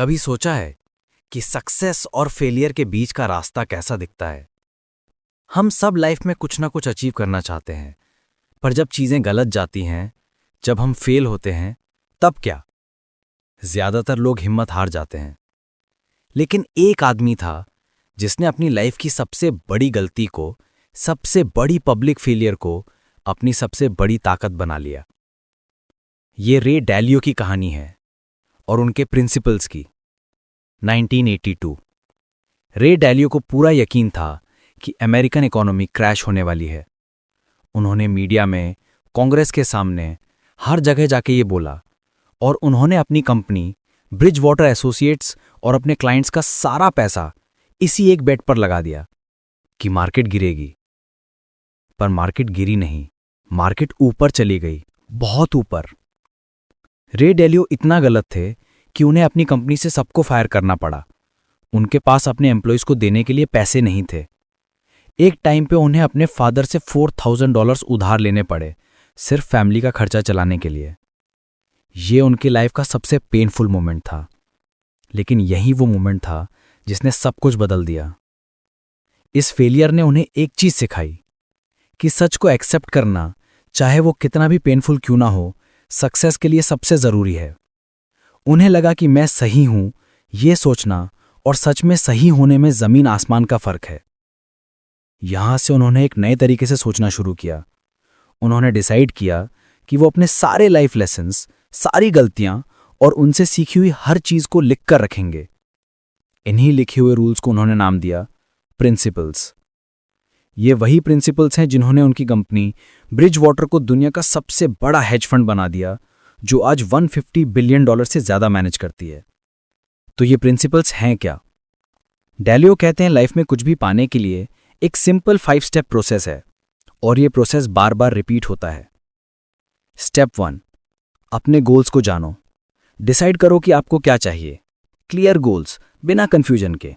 कभी सोचा है कि सक्सेस और फेलियर के बीच का रास्ता कैसा दिखता है? हम सब लाइफ में कुछ ना कुछ अचीव करना चाहते हैं, पर जब चीजें गलत जाती हैं, जब हम फेल होते हैं, तब क्या? ज्यादातर लोग हिम्मत हार जाते हैं। लेकिन एक आदमी था जिसने अपनी लाइफ की सबसे बड़ी गलती को, सबसे बड़ी पब्लिक फेलियर को अपनी सबसे बड़ी ताकत बना लिया। ये रे डालियो की कहानी है और उनके प्रिंसिपल्स की। 1982। रे डालियो को पूरा यकीन था कि अमेरिकन इकोनॉमी क्रैश होने वाली है। उन्होंने मीडिया में, कांग्रेस के सामने, हर जगह जाके ये बोला, और उन्होंने अपनी कंपनी ब्रिज वाटर एसोसिएट्स और अपने क्लाइंट्स का सारा पैसा इसी एक बेट पर लगा दिया कि मार्केट गिरेगी। पर मार्केट गिरी नहीं, मार्केट ऊपर चली गई, बहुत ऊपर। रे डालियो इतना गलत थे कि उन्हें अपनी कंपनी से सबको फायर करना पड़ा। उनके पास अपने एम्प्लॉइज को देने के लिए पैसे नहीं थे। एक टाइम पे उन्हें अपने फादर से $4,000 उधार लेने पड़े, सिर्फ फैमिली का खर्चा चलाने के लिए। ये उनकी लाइफ का सबसे पेनफुल मोमेंट था, लेकिन यही वो मोमेंट था जिसने सब कुछ बदल दिया। इस फेलियर ने उन्हें एक चीज सिखाई कि सच को एक्सेप्ट करना, चाहे वो कितना भी पेनफुल क्यों ना हो, सक्सेस के लिए सबसे जरूरी है। उन्हें लगा कि मैं सही हूं, ये सोचना और सच में सही होने में जमीन आसमान का फर्क है। यहां से उन्होंने एक नए तरीके से सोचना शुरू किया। उन्होंने डिसाइड किया कि वो अपने सारे लाइफ लेसन्स, सारी गलतियां और उनसे सीखी हुई हर चीज को लिख कर रखेंगे। इन्हीं लिखे हुए रूल्स को उन्होंने नाम दिया प्रिंसिपल्स। ये वही प्रिंसिपल्स हैं जिन्होंने उनकी कंपनी ब्रिज वाटर को दुनिया का सबसे बड़ा हेज फंड बना दिया, जो आज $150 बिलियन से ज्यादा मैनेज करती है। तो ये प्रिंसिपल्स हैं क्या? डालियो कहते हैं लाइफ में कुछ भी पाने के लिए एक सिंपल 5 स्टेप प्रोसेस है, और ये प्रोसेस बार बार रिपीट होता है। स्टेप 1, अपने गोल्स को जानो। डिसाइड करो कि आपको क्या चाहिए। क्लियर गोल्स, बिना कंफ्यूजन के।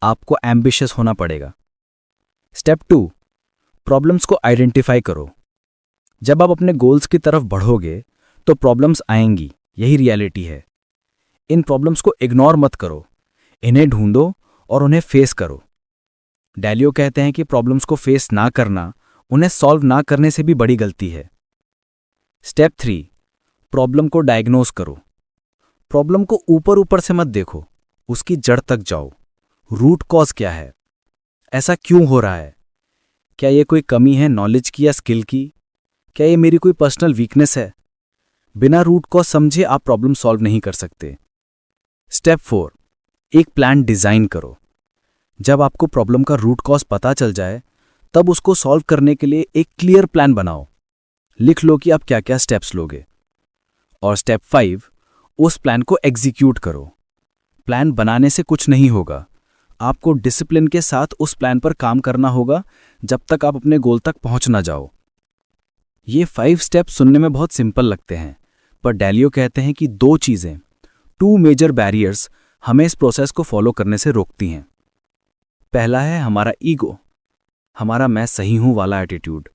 आपको एम्बिशियस होना पड़ेगा। स्टेप 2, प्रॉब्लम्स को आइडेंटिफाई करो। जब आप अपने गोल्स की तरफ बढ़ोगे तो प्रॉब्लम्स आएंगी, यही रियलिटी है। इन प्रॉब्लम्स को इग्नोर मत करो, इन्हें ढूंढो और उन्हें फेस करो। डालियो कहते हैं कि प्रॉब्लम्स को फेस ना करना, उन्हें सॉल्व ना करने से भी बड़ी गलती है। स्टेप 3, प्रॉब्लम को डायग्नोज करो। प्रॉब्लम को ऊपर ऊपर से मत देखो, उसकी जड़ तक जाओ। रूट कॉज क्या है? ऐसा क्यों हो रहा है? क्या ये कोई कमी है नॉलेज की या स्किल की? क्या ये मेरी कोई पर्सनल वीकनेस है? बिना रूट कॉज समझे आप प्रॉब्लम सॉल्व नहीं कर सकते। स्टेप 4, एक प्लान डिजाइन करो। जब आपको प्रॉब्लम का रूट कॉज पता चल जाए, तब उसको सॉल्व करने के लिए एक क्लियर प्लान बनाओ। लिख लो कि आप क्या क्या स्टेप्स लोगे। और स्टेप 5, उस प्लान को एग्जीक्यूट करो। प्लान बनाने से कुछ नहीं होगा, आपको डिसिप्लिन के साथ उस प्लान पर काम करना होगा जब तक आप अपने गोल तक पहुंच ना जाओ। ये 5 स्टेप सुनने में बहुत सिंपल लगते हैं, पर डालियो कहते हैं कि 2 चीजें, 2 मेजर बैरियर्स हमें इस प्रोसेस को फॉलो करने से रोकती हैं। पहला है हमारा ईगो, हमारा मैं सही हूं वाला एटीट्यूड।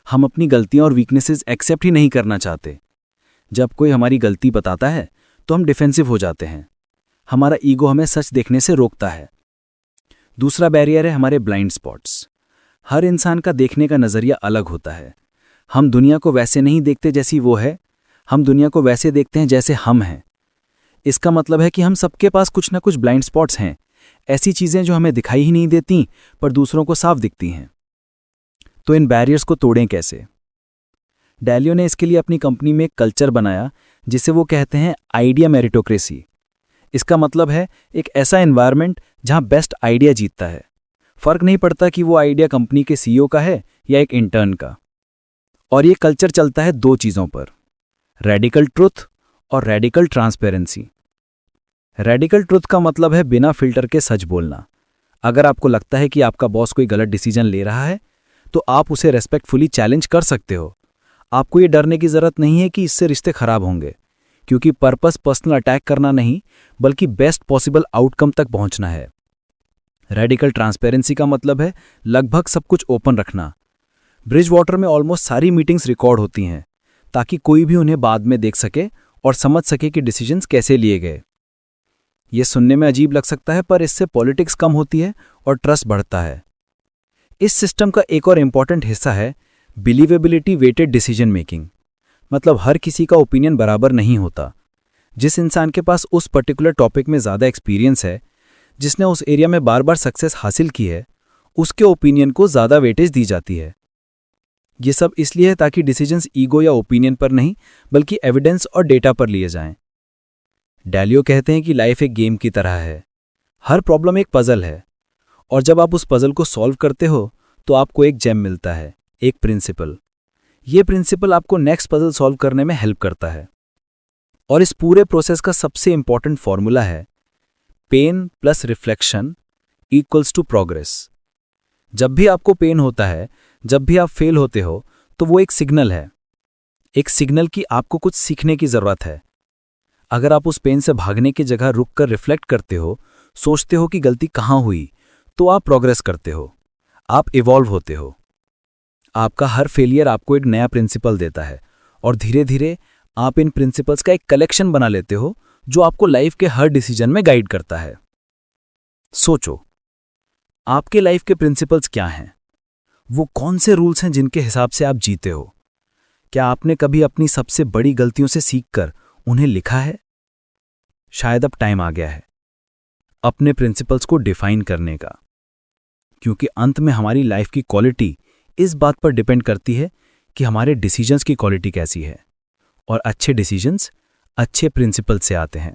हम अपनी गलतियां और वीकनेसेस एक्सेप्ट ही नहीं करना चाहते। जब कोई हमारी गलती बताता है तो हम डिफेंसिव हो जाते हैं। हमारा ईगो हमें सच देखने से रोकता है। दूसरा बैरियर है हमारे ब्लाइंड स्पॉट्स। हर इंसान का देखने का नजरिया अलग होता है। हम दुनिया को वैसे नहीं देखते जैसी वो है, हम दुनिया को वैसे देखते हैं जैसे हम हैं। इसका मतलब है कि हम सबके पास कुछ ना कुछ ब्लाइंड स्पॉट्स हैं, ऐसी चीजें जो हमें दिखाई ही नहीं देती पर दूसरों को साफ दिखती हैं। तो इन बैरियर्स को तोड़ें कैसे? डालियो ने इसके लिए अपनी कंपनी में एक कल्चर बनाया जिसे वो कहते हैं आइडिया मेरिटोक्रेसी। इसका मतलब है एक ऐसा एनवायरनमेंट जहां बेस्ट आइडिया जीतता है। फर्क नहीं पड़ता कि वो आइडिया कंपनी के सीईओ का है या एक इंटर्न का। और ये कल्चर चलता है 2 चीजों पर, रेडिकल ट्रुथ और रेडिकल ट्रांसपेरेंसी। रेडिकल ट्रुथ का मतलब है बिना फिल्टर के सच बोलना। अगर आपको लगता है कि आपका बॉस कोई गलत डिसीजन ले रहा है, तो आप उसे रेस्पेक्टफुली चैलेंज कर सकते हो। आपको ये डरने की जरूरत नहीं है कि इससे रिश्ते खराब होंगे, क्योंकि पर्पस पर्सनल अटैक करना नहीं, बल्कि बेस्ट पॉसिबल आउटकम तक पहुंचना है। रेडिकल ट्रांसपेरेंसी का मतलब है लगभग सब कुछ ओपन रखना। ब्रिज वाटर में ऑलमोस्ट सारी मीटिंग्स रिकॉर्ड होती हैं, ताकि कोई भी उन्हें बाद में देख सके और समझ सके कि डिसीजंस कैसे लिए गए। ये सुनने में अजीब लग सकता है, पर इससे पॉलिटिक्स कम होती है और ट्रस्ट बढ़ता है। इस सिस्टम का एक और इम्पॉर्टेंट हिस्सा है बिलीवेबिलिटी वेटेड डिसीजन मेकिंग। मतलब हर किसी का ओपिनियन बराबर नहीं होता। जिस इंसान के पास उस पर्टिकुलर टॉपिक में ज़्यादा एक्सपीरियंस है, जिसने उस एरिया में बार बार सक्सेस हासिल की है, उसके ओपिनियन को ज़्यादा वेटेज दी जाती है। ये सब इसलिए है ताकि डिसीजंस ईगो या ओपिनियन पर नहीं, बल्कि एविडेंस और डेटा पर लिए जाएं। डैलियो कहते हैं कि लाइफ एक गेम की तरह है। हर प्रॉब्लम एक पजल है, और जब आप उस पजल को सॉल्व करते हो तो आपको एक जेम मिलता है, एक प्रिंसिपल। ये प्रिंसिपल आपको नेक्स्ट पजल सॉल्व करने में हेल्प करता है। और इस पूरे प्रोसेस का सबसे इंपॉर्टेंट फॉर्मूला है pain plus reflection equals to progress. जब भी आपको पेन होता है, जब भी आप फेल होते हो, तो वो एक सिग्नल है, एक सिग्नल कि आपको कुछ सीखने की जरूरत है। अगर आप उस पेन से भागने की जगह रुककर रिफ्लेक्ट करते हो, सोचते हो कि गलती कहाँ हुई, तो आप प्रोग्रेस करते हो, आप इवॉल्व होते हो। आपका हर फेलियर आपको एक नया प्रिंसिपल देता है, और धीरे धीरे आप इन प्रिंसिपल्स का एक कलेक्शन बना लेते हो जो आपको लाइफ के हर डिसीजन में गाइड करता है। सोचो, आपके लाइफ के प्रिंसिपल्स क्या हैं? वो कौन से रूल्स हैं जिनके हिसाब से आप जीते हो? क्या आपने कभी अपनी सबसे बड़ी गलतियों से सीखकर उन्हें लिखा है? शायद अब टाइम आ गया है अपने प्रिंसिपल्स को डिफाइन करने का, क्योंकि अंत में हमारी लाइफ की क्वालिटी इस बात पर डिपेंड करती है कि हमारे डिसीजंस की क्वालिटी कैसी है। और अच्छे डिसीजंस अच्छे प्रिंसिपल्स से आते हैं।